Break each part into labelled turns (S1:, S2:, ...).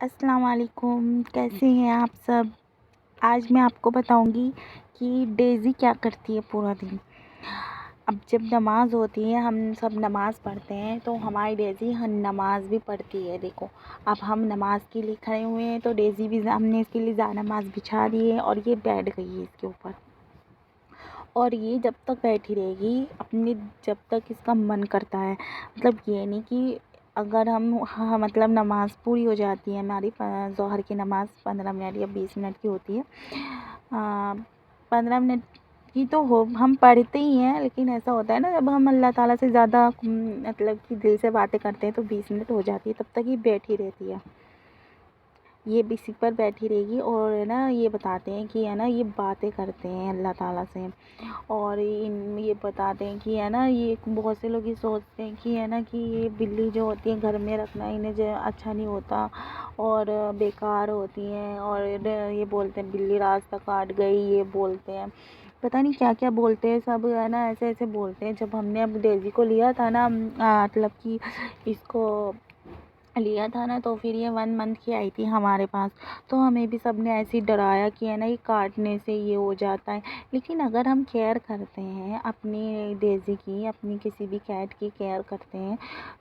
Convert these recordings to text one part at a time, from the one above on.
S1: अस्सलाम वालेकुम, कैसे हैं आप सब। आज मैं आपको बताऊंगी कि डेज़ी क्या करती है पूरा दिन। अब जब नमाज़ होती है, हम सब नमाज़ पढ़ते हैं, तो हमारी डेज़ी नमाज़ भी पढ़ती है। देखो, अब हम नमाज़ के लिए खड़े हुए हैं तो डेज़ी भी हमने इसके लिए नमाज़ बिछा दी है और ये बैठ गई है इसके ऊपर। और ये जब तक बैठी रहेगी अपने, जब तक इसका मन करता है। मतलब ये नहीं कि अगर हम मतलब नमाज़ पूरी हो जाती है हमारी, ज़ोहर की नमाज़ 15 मिनट या 20 मिनट की होती है। 15 मिनट की तो हो हम पढ़ते ही हैं, लेकिन ऐसा होता है ना, जब हम अल्लाह ताला से ज़्यादा मतलब कि दिल से बातें करते हैं तो 20 मिनट हो जाती है, तब तक ये बैठी रहती है। ये भी इसी पर बैठी रहेगी और है ना, ये बताते हैं कि है ना, ये बातें करते हैं अल्लाह ताला से। और ये बताते हैं कि है ना, ये बहुत से लोग ये सोचते हैं कि है ना, कि ये बिल्ली जो होती है घर में रखना इन्हें जो अच्छा नहीं होता और बेकार होती हैं, और ये बोलते हैं बिल्ली रास्ता काट गई, ये बोलते हैं पता नहीं क्या क्या बोलते हैं सब, है ना, ऐसे ऐसे बोलते हैं। जब हमने अब डेज़ी को लिया था ना, मतलब कि इसको लिया था ना, तो फिर ये 1 मंथ की आई थी हमारे पास, तो हमें भी सब ने ऐसे ही डराया कि है ना, ये काटने से ये हो जाता है। लेकिन अगर हम केयर करते हैं अपनी डेज़ी की, अपनी किसी भी कैट की केयर करते हैं,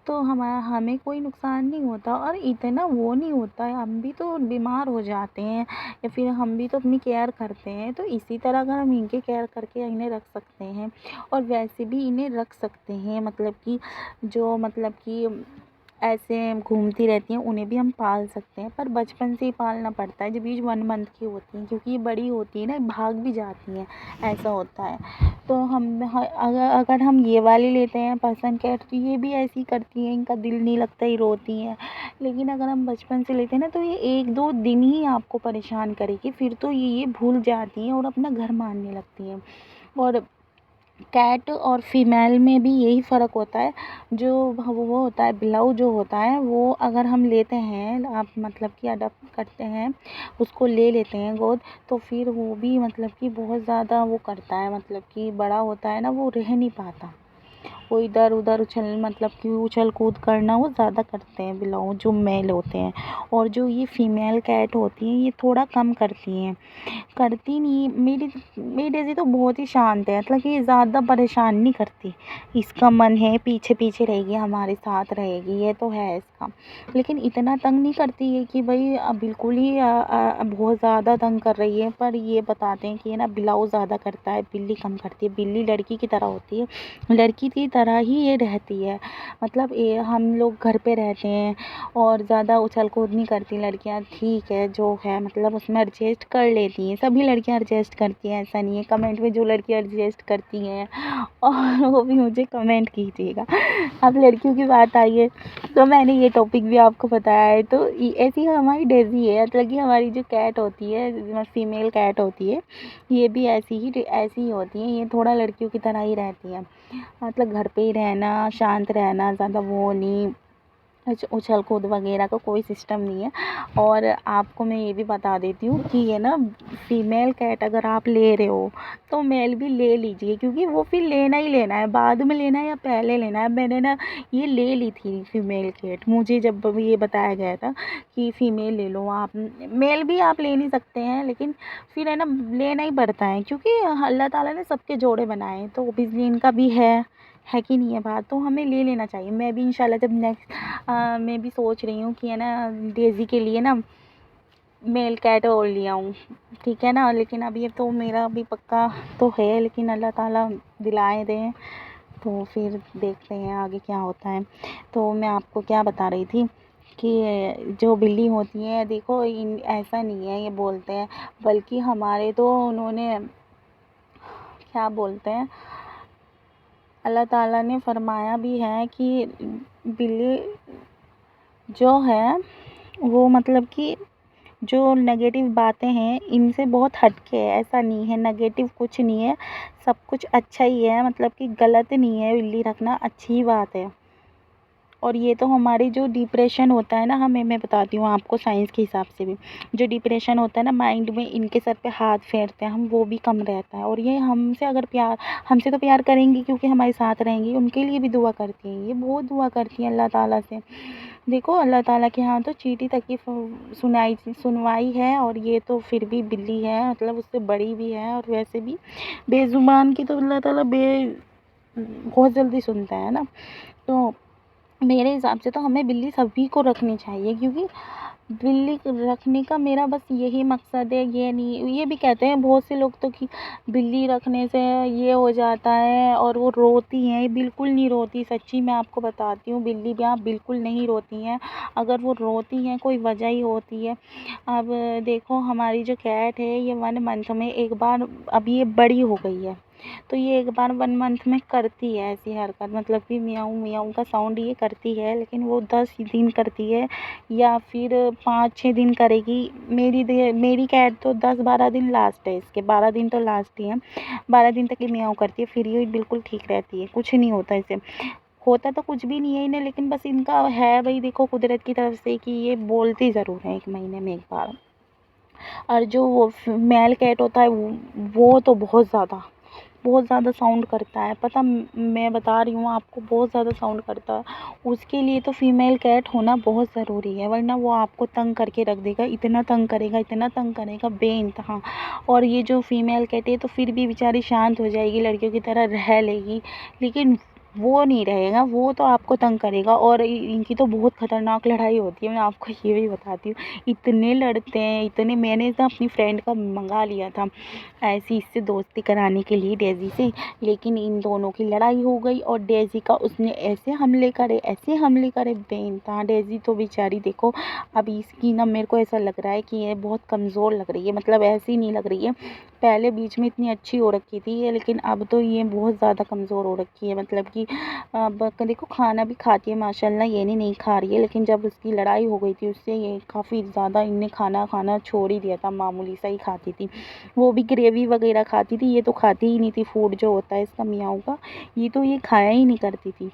S1: तो हमें कोई नुकसान नहीं होता और इतना वो नहीं होता है। हम भी तो बीमार हो जाते हैं या फिर हम भी तो अपनी केयर करते हैं, तो इसी तरह अगर हम इनके केयर करके इन्हें रख सकते हैं और वैसे भी इन्हें रख सकते हैं, मतलब कि जो मतलब कि ऐसे घूमती रहती हैं उन्हें भी हम पाल सकते हैं, पर बचपन से ही पालना पड़ता है जब ये 1 मंथ की होती हैं, क्योंकि ये बड़ी होती है ना, भाग भी जाती हैं, ऐसा होता है। तो अगर हम ये वाली लेते हैं पर्सन कैट, तो ये भी ऐसी करती हैं, इनका दिल नहीं लगता, ही रोती हैं। लेकिन अगर हम बचपन से लेते हैं ना, तो ये 1-2 दिन ही आपको परेशान करेगी, फिर तो ये भूल जाती हैं और अपना घर मानने लगती हैं। और कैट और फीमेल में भी यही फ़र्क होता है। जो वो होता है बिल्लाऊ, जो होता है वो अगर हम लेते हैं, आप मतलब कि अडॉप्ट करते हैं, उसको ले लेते हैं गोद, तो फिर वो भी मतलब कि बहुत ज़्यादा वो करता है, मतलब कि बड़ा होता है ना, वो रह नहीं पाता। वो इधर उधर मतलब कि उछल कूद करना वो ज़्यादा करते हैं बिल्लाऊ, जो मेल होते हैं। और जो ये फीमेल कैट होती हैं, ये थोड़ा कम करती हैं, करती नहीं। मेरी डेज़ी तो बहुत ही शांत है, मतलब कि ज़्यादा परेशान नहीं करती। इसका मन है पीछे पीछे रहेगी, हमारे साथ रहेगी, ये तो है इसका। लेकिन इतना तंग नहीं करती है कि भाई बिल्कुल ही बहुत ज़्यादा तंग कर रही है। पर ये बताते हैं कि है ना, बिल्लाऊ ज़्यादा करता है, बिल्ली कम करती है। बिल्ली लड़की की तरह होती है, लड़की की तरह ही ये रहती है। मतलब ये हम लोग घर पे रहते हैं और ज़्यादा उछल कूद नहीं करती लड़कियां, ठीक है जो है, मतलब उसमें एडजस्ट कर लेती हैं, सभी लड़कियां एडजस्ट करती हैं, ऐसा नहीं है। कमेंट में जो लड़कियां एडजस्ट करती हैं और वो भी मुझे कमेंट कीजिएगा। अब लड़कियों की बात आई है तो मैंने ये टॉपिक भी आपको बताया है। तो ऐसी हमारी डेज़ी है, मतलब कि हमारी जो कैट होती है, फीमेल कैट होती है, ये भी ऐसी ही होती हैं। ये थोड़ा लड़कियों की तरह ही रहती हैं, मतलब घर पे ही रहना, शांत रहना, ज़्यादा वो नहीं, उछल कूद वगैरह का कोई सिस्टम नहीं है। और आपको मैं ये भी बता देती हूँ कि ये ना, फीमेल कैट अगर आप ले रहे हो तो मेल भी ले लीजिए, क्योंकि वो फिर लेना ही लेना है, बाद में लेना है या पहले लेना है। मैंने ना ये ले ली थी फीमेल कैट, मुझे जब ये बताया गया था कि फ़ीमेल ले लो आप, मेल भी आप ले नहीं सकते हैं, लेकिन फिर है ना, लेना ही पड़ता है, क्योंकि अल्लाह ताला ने सबके जोड़े बनाए हैं, तो ओबियसली इनका भी है कि नहीं है बात, तो हमें ले लेना चाहिए। मैं भी इंशाल्लाह जब नेक्स्ट मैं भी सोच रही हूँ कि है ना, डेज़ी के लिए ना मेल कैट और ले आऊँ, ठीक है ना। लेकिन अभी तो मेरा भी पक्का तो है, लेकिन अल्लाह ताला दिलाए दें, तो फिर देखते हैं आगे क्या होता है। तो मैं आपको क्या बता रही थी कि जो बिल्ली होती है, देखो इन ऐसा नहीं है ये बोलते हैं, बल्कि हमारे तो उन्होंने क्या बोलते हैं, अल्लाह ताला ने फरमाया भी है कि बिल्ली जो है वो, मतलब कि जो नेगेटिव बातें हैं इनसे बहुत हटके है, ऐसा नहीं है नेगेटिव कुछ नहीं है, सब कुछ अच्छा ही है, मतलब कि गलत नहीं है, बिल्ली रखना अच्छी बात है। और ये तो हमारी जो डिप्रेशन होता है ना, मैं बताती हूँ आपको साइंस के हिसाब से भी, जो डिप्रेशन होता है ना माइंड में, इनके सर पे हाथ फेरते हैं हम, वो भी कम रहता है। और ये हमसे अगर प्यार, हमसे तो प्यार करेंगी क्योंकि हमारे साथ रहेंगी, उनके लिए भी दुआ करती हैं, ये बहुत दुआ करती हैं अल्लाह ताला से। देखो अल्लाह ताला के यहाँ तो चींटी तक की सुनवाई है, और ये तो फिर भी बिल्ली है, मतलब उससे बड़ी भी है, और वैसे भी बेज़ुबान की तो अल्लाह ताला बहुत जल्दी सुनता है ना। तो मेरे हिसाब से तो हमें बिल्ली सभी को रखनी चाहिए, क्योंकि बिल्ली रखने का मेरा बस यही मकसद है। ये नहीं, ये भी कहते हैं बहुत से लोग तो कि बिल्ली रखने से ये हो जाता है और वो रोती हैं। ये बिल्कुल नहीं रोती, सच्ची मैं आपको बताती हूँ, बिल्ली भी आप बिल्कुल नहीं रोती हैं। अगर वो रोती हैं कोई वजह ही होती है। अब देखो हमारी जो कैट है ये 1 मंथ में एक बार, अब ये बड़ी हो गई है तो ये एक बार 1 मंथ में करती है ऐसी हरकत, मतलब कि मियाऊँ मियाऊँ का साउंड ये करती है, लेकिन वो 10 दिन करती है या फिर 5-6 दिन करेगी। मेरी कैट तो 10-12 दिन लास्ट है, इसके 12 दिन तो लास्ट ही है। 12 दिन तक ये मियाऊँ करती है, फिर ये बिल्कुल ठीक रहती है, कुछ नहीं होता इसे। होता तो कुछ भी नहीं है इन्हें, लेकिन बस इनका है भाई, देखो कुदरत की तरफ से कि ये बोलती ज़रूर है 1 महीने में 1 बार। और जो वो मेल कैट होता है वो तो बहुत ज़्यादा साउंड करता है, पता मैं बता रही हूँ आपको, बहुत ज़्यादा साउंड करता है। उसके लिए तो फीमेल कैट होना बहुत ज़रूरी है, वरना वो आपको तंग करके रख देगा, इतना तंग करेगा बेइंतहा। और ये जो फीमेल कैट है तो फिर भी बेचारी शांत हो जाएगी, लड़कियों की तरह रह लेगी, लेकिन वो नहीं रहेगा, वो तो आपको तंग करेगा। और इनकी तो बहुत ख़तरनाक लड़ाई होती है, मैं आपको ये भी बताती हूँ। इतने लड़ते हैं, इतने, मैंने ना अपनी फ्रेंड का मंगा लिया था ऐसी इससे दोस्ती कराने के लिए, डेज़ी से, लेकिन इन दोनों की लड़ाई हो गई और डेज़ी का उसने ऐसे हमले करे बेइंतहा। डेज़ी तो बेचारी देखो, अब इसकी ना मेरे को ऐसा लग रहा है कि ये बहुत कमज़ोर लग रही है, मतलब ऐसी नहीं लग रही है, पहले बीच में इतनी अच्छी हो रखी थी ये, लेकिन अब तो ये बहुत ज़्यादा कमज़ोर हो रखी है। मतलब कि अब देखो खाना भी खाती है माशाल्लाह, ये नहीं खा रही है, लेकिन जब उसकी लड़ाई हो गई थी उससे ये काफ़ी ज़्यादा इनने खाना छोड़ ही दिया था, मामूली सा ही खाती थी, वो भी ग्रेवी वगैरह खाती थी, ये तो खाती ही नहीं थी। फूड जो होता है इसका मियाऊ का, ये तो ये खाया ही नहीं करती थी।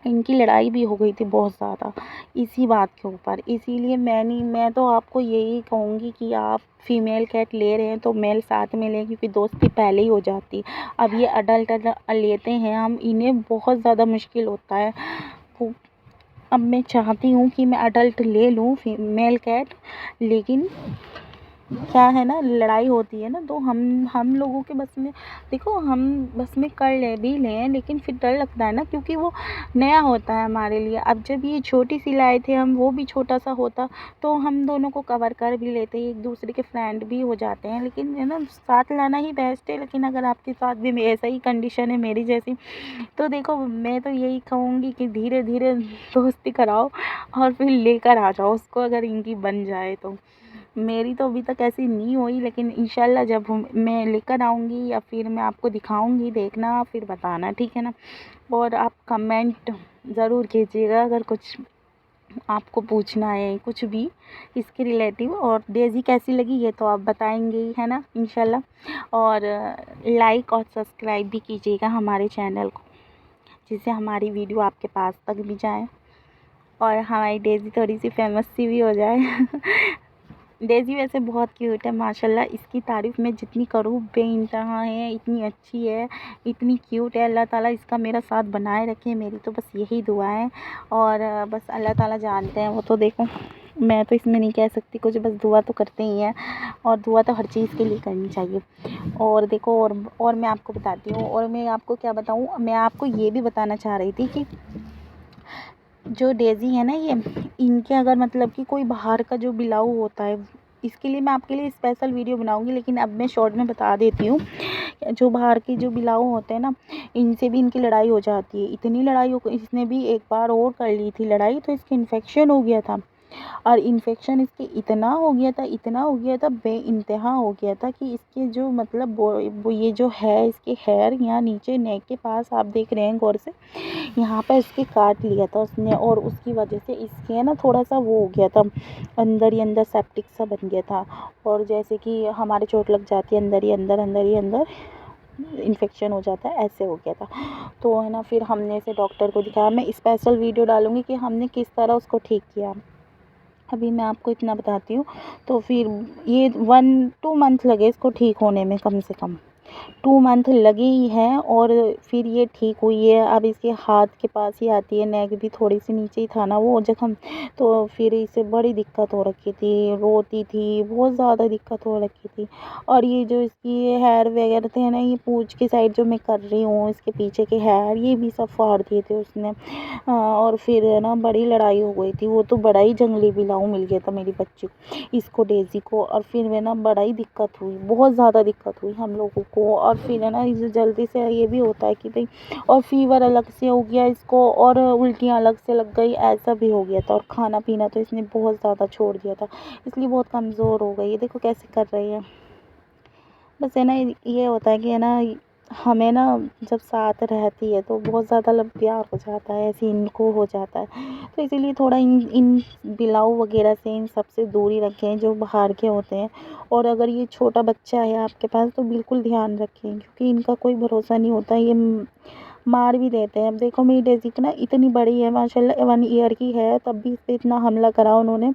S1: इनकी लड़ाई भी हो गई थी बहुत ज़्यादा इसी बात के ऊपर, इसीलिए मैं तो आपको यही कहूँगी कि आप फीमेल कैट ले रहे हैं तो मेल साथ में लें, क्योंकि दोस्ती पहले ही हो जाती। अब ये अडल्ट लेते हैं हम, इन्हें बहुत ज़्यादा मुश्किल होता है। वो अब मैं चाहती हूँ कि मैं अडल्ट ले लूँ फीमेल कैट, लेकिन क्या है ना, लड़ाई होती है ना, तो हम लोगों के बस में, देखो हम बस में कर ले भी लें, लेकिन फिर डर लगता है ना, क्योंकि वो नया होता है हमारे लिए। अब जब ये छोटी सी लाए थे हम, वो भी छोटा सा होता तो हम दोनों को कवर कर भी लेते, एक दूसरे के फ्रेंड भी हो जाते हैं, लेकिन है ना साथ लाना ही बेस्ट है। लेकिन अगर आपके साथ भी ऐसा ही कंडीशन है मेरी जैसी, तो देखो मैं तो यही कहूँगी कि धीरे धीरे दोस्ती कराओ और फिर लेकर आ जाओ उसको, अगर इनकी बन जाए तो। मेरी तो अभी तक ऐसी नहीं हुई, लेकिन इंशाल्लाह जब मैं लेकर आऊँगी या फिर मैं आपको दिखाऊँगी, देखना फिर बताना, ठीक है ना। और आप कमेंट ज़रूर कीजिएगा अगर कुछ आपको पूछना है कुछ भी इसके रिलेटिव, और डेज़ी कैसी लगी ये तो आप बताएंगे ही, है ना, इंशाल्लाह। और लाइक और सब्सक्राइब भी कीजिएगा हमारे चैनल को, जिससे हमारी वीडियो आपके पास तक भी जाए और हमारी डेज़ी थोड़ी सी फेमस सी भी हो जाए। डेज़ी वैसे बहुत क्यूट है माशाल्लाह, इसकी तारीफ़ मैं जितनी करूँ बेइंतहा है, इतनी अच्छी है, इतनी क्यूट है। अल्लाह ताला इसका मेरा साथ बनाए रखे, मेरी तो बस यही दुआ है। और बस अल्लाह ताला जानते हैं, वो तो देखो मैं तो इसमें नहीं कह सकती कुछ, बस दुआ तो करते ही हैं, और दुआ तो हर चीज़ के लिए करनी चाहिए। और देखो और मैं आपको बताती हूँ, और मैं आपको क्या बताऊँ, मैं आपको ये भी बताना चाह रही थी कि जो डेज़ी है ना, ये इनके अगर मतलब कि कोई बाहर का जो बिलाऊ होता है, इसके लिए मैं आपके लिए स्पेशल वीडियो बनाऊंगी, लेकिन अब मैं शॉर्ट में बता देती हूँ। जो बाहर के जो बिलाऊ होते हैं ना, इनसे भी इनकी लड़ाई हो जाती है, इतनी लड़ाई हो, इसने भी एक बार और कर ली थी लड़ाई, तो इसके इन्फेक्शन हो गया था, और इन्फेक्शन इसके इतना हो गया था बेइंतहा हो गया था कि इसके जो मतलब वो ये जो है इसके हेयर यहाँ नीचे नेक के पास आप देख रहे हैं गौर से, यहाँ पर इसके काट लिया था उसने, और उसकी वजह से इसके है ना थोड़ा सा वो हो गया था, अंदर ही अंदर सेप्टिक सा बन गया था, और जैसे कि हमारे चोट लग जाती है अंदर ही अंदर इन्फेक्शन हो जाता है, ऐसे हो गया था। तो है ना, फिर हमने इसे डॉक्टर को दिखाया, मैं स्पेशल वीडियो डालूँगी कि हमने किस तरह उसको ठीक किया। अभी मैं आपको इतना बताती हूँ, तो फिर ये 1-2 मंथ लगे इसको ठीक होने में कम से कम, 2 मंथ लगे ही हैं और फिर ये ठीक हुई है। अब इसके हाथ के पास ही आती है, नेक भी थोड़ी-सी नीचे ही था ना वो जख्म, तो फिर इसे बड़ी दिक्कत हो रखी थी, रोती थी, बहुत ज़्यादा दिक्कत हो रखी थी। और ये जो इसकी हेयर वगैरह थे ना, ये पूँछ की साइड जो मैं कर रही हूँ, इसके पीछे के हेयर ये भी सब फाड़ दिए थे उसने। और फिर है ना बड़ी लड़ाई हो गई थी, वो तो बड़ा ही जंगली बिल्लाऊ मिल गया था मेरी बच्ची इसको, डेज़ी को। और फिर है ना बड़ा ही दिक्कत हुई, बहुत ज़्यादा दिक्कत हुई हम लोगों को। और फिर है ना इसे जल्दी से ये भी होता है कि भाई, और फ़ीवर अलग से हो गया इसको और उल्टियाँ अलग से लग गई, ऐसा भी हो गया था। और खाना पीना तो इसने बहुत ज़्यादा छोड़ दिया था, इसलिए बहुत कमज़ोर हो गई है। देखो कैसे कर रही है। बस है ना ये होता है कि है ना हमें ना जब साथ रहती है तो बहुत ज़्यादा प्यार हो जाता है, ऐसे इनको हो जाता है। तो इसीलिए थोड़ा इन इन बिलाऊ वगैरह से इन सब से दूरी रखें जो बाहर के होते हैं। और अगर ये छोटा बच्चा है आपके पास तो बिल्कुल ध्यान रखें, क्योंकि इनका कोई भरोसा नहीं होता, ये मार भी देते हैं। अब देखो मेरी डेज़ी ना इतनी बड़ी है माशाल्लाह, 1 ईयर की है, तब भी इस पे इतना हमला करा उन्होंने।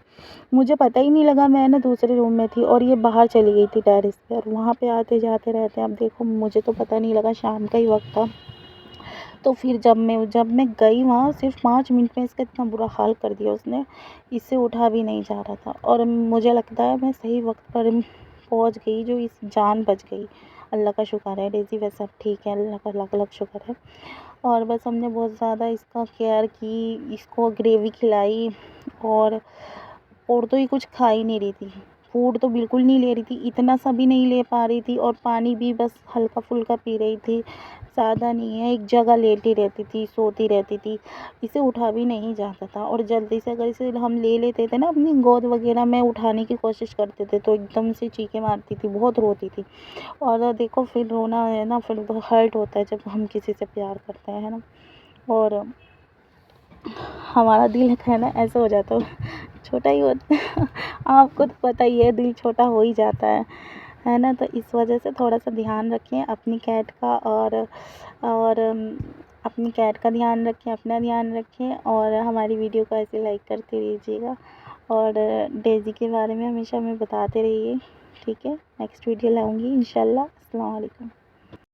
S1: मुझे पता ही नहीं लगा, मैं ना दूसरे रूम में थी और ये बाहर चली गई थी टेरेस पे, और वहाँ पे आते जाते रहते हैं। अब देखो मुझे तो पता नहीं लगा, शाम का ही वक्त था। तो फिर जब मैं गई वहाँ, सिर्फ 5 मिनट में इसका इतना बुरा हाल कर दिया उसने, इससे उठा भी नहीं जा रहा था। और मुझे लगता है मैं सही वक्त पर पहुँच गई, जो इस जान बच गई। अल्लाह का शुक्र है, डेज़ी वैसे अब ठीक है, अल्लाह का लाख लाख शुक्र है। और बस हमने बहुत ज़्यादा इसका केयर की, इसको ग्रेवी खिलाई। और तो ये कुछ खा ही नहीं रही थी, फूड तो बिल्कुल नहीं ले रही थी, इतना सा भी नहीं ले पा रही थी। और पानी भी बस हल्का-फुल्का पी रही थी, ज़्यादा नहीं है, एक जगह लेटी रहती थी, सोती रहती थी, इसे उठा भी नहीं जाता था। और जल्दी से अगर इसे हम ले लेते थे ना अपनी गोद वगैरह में, उठाने की कोशिश करते थे तो एकदम से चीखें मारती थी, बहुत रोती थी। और देखो फिर रोना है ना, फिर तो हर्ट होता है जब हम किसी से प्यार करते हैं, है ना। और हमारा दिल है ना ऐसा हो जाता है, छोटा ही होता है। आपको तो पता ही है, दिल छोटा हो ही जाता है ना। तो इस वजह से थोड़ा सा ध्यान रखें अपनी कैट का, और अपनी कैट का ध्यान रखें, अपना ध्यान रखें। और हमारी वीडियो को ऐसे लाइक करते रहिएगा, और डेज़ी के बारे में हमेशा हमें बताते रहिए, ठीक है। नेक्स्ट वीडियो लाऊंगी इंशाल्लाह। अस्सलाम वालेकुम।